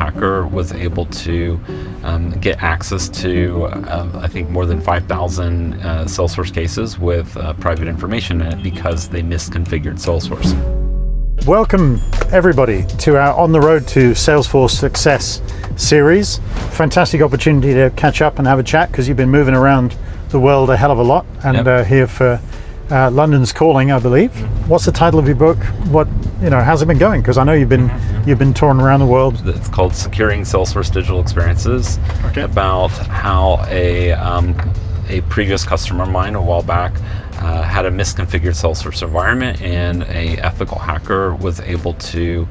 hacker was able to get access to, I think, more than 5,000 Salesforce cases with private information in it because they misconfigured Salesforce. Welcome everybody to our On the Road to Salesforce Success series. Fantastic opportunity to catch up and have a chat because you've been moving around the world a hell of a lot and here for London's Calling, I believe. What's the title of your book? How's it been going? Because I know you've been touring around the world. It's called Securing Salesforce Digital Experiences. Okay. About how a previous customer of mine a while back had a misconfigured Salesforce environment, and a ethical hacker was able to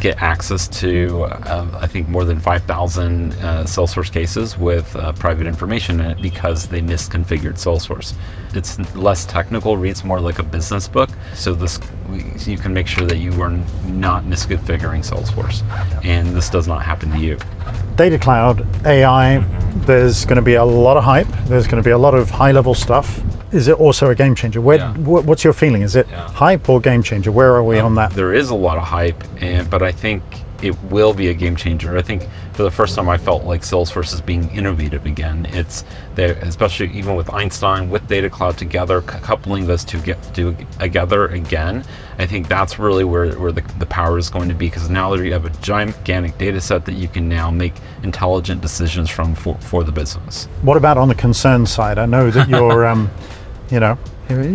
get access to, I think, more than 5,000 Salesforce cases with private information in it because they misconfigured Salesforce. It's less technical, reads more like a business book, so you can make sure that you are not misconfiguring Salesforce, and this does not happen to you. Data cloud, AI, there's going to be a lot of hype, there's going to be a lot of high-level stuff. Is it also a game changer? What's your feeling? Is it hype or game changer? Where are we on that? There is a lot of hype, but I think it will be a game changer. I think for the first time I felt like Salesforce is being innovative again. Especially even with Einstein, with Data Cloud together, coupling those two together again. I think that's really where the power is going to be, because now that you have a gigantic data set that you can now make intelligent decisions from for the business. What about on the concern side? I know that you're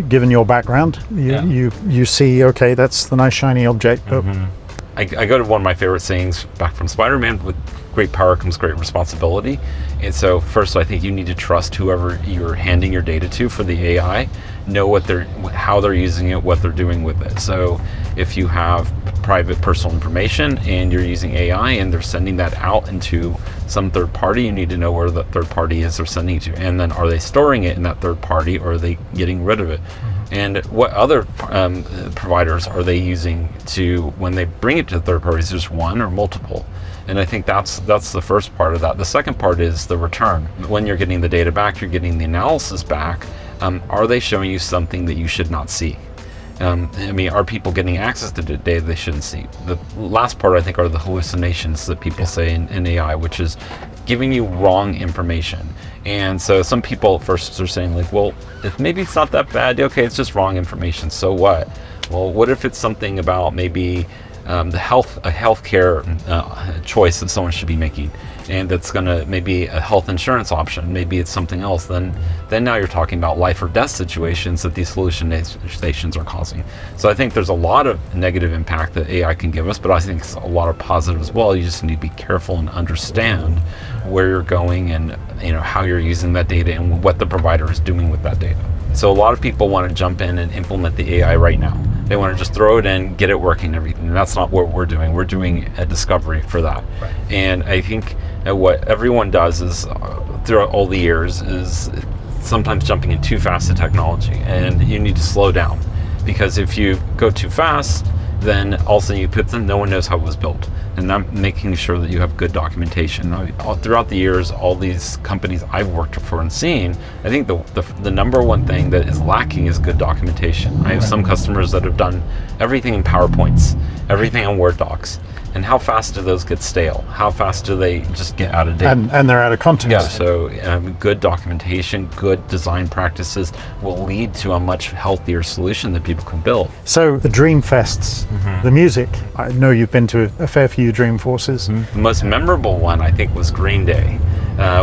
given your background, you see, okay, that's the nice shiny object. But I go to one of my favorite sayings back from Spider-Man: with great power comes great responsibility. And so first, I think you need to trust whoever you're handing your data to for the AI, know how they're using it, what they're doing with it. So if you have private personal information and you're using AI and they're sending that out into some third party, you need to know where the third party is they're sending it to. And then are they storing it in that third party, or are they getting rid of it? And what other providers are they using to, when they bring it to third parties, just one or multiple? And I think that's the first part of that. The second part is the return. When you're getting the data back, you're getting the analysis back. Are they showing you something that you should not see? Are people getting access to the data they shouldn't see? The last part, I think, are the hallucinations that people say in AI, which is giving you wrong information. And so some people at first are saying, like, well, if maybe it's not that bad, okay, it's just wrong information, so what? Well, what if it's something about maybe a healthcare choice that someone should be making, and that's gonna maybe a health insurance option, maybe it's something else, then now you're talking about life or death situations that these hallucinations are causing. So I think there's a lot of negative impact that AI can give us, but I think it's a lot of positive as well. You just need to be careful and understand where you're going and how you're using that data and what the provider is doing with that data. So a lot of people want to jump in and implement the AI right now. They want to just throw it in, get it working, everything. And that's not what we're doing. We're doing a discovery for that. Right. And I think what everyone does is, throughout all the years, is sometimes jumping in too fast to technology. And you need to slow down, because if you go too fast, then all of a sudden you put them, no one knows how it was built. And I'm making sure that you have good documentation. Throughout the years, all these companies I've worked for and seen, I think the number one thing that is lacking is good documentation. I have some customers that have done everything in PowerPoints, everything on Word docs. And how fast do those get stale? How fast do they just get out of date? And they're out of context. Yeah, so good documentation, good design practices will lead to a much healthier solution that people can build. So the Dreamfests, the music, I know you've been to a fair few Dreamforces. The most memorable one, I think, was Green Day.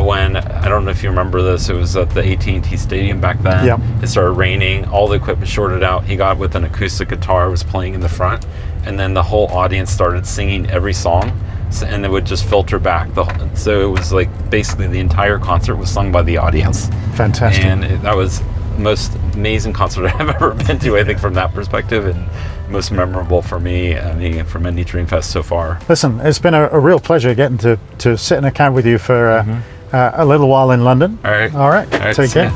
When, I don't know if you remember this, it was at the AT&T Stadium back then. Yep. It started raining, all the equipment shorted out. He got with an acoustic guitar, was playing in the front, and then the whole audience started singing every song, and it would just filter back. So it was like basically the entire concert was sung by the audience. Fantastic. And that was the most amazing concert I've ever been to, I think, from that perspective, and most memorable for me, from any Dreamfest so far. Listen, it's been a real pleasure getting to sit in a cab with you for a little while in London. All right. Take care.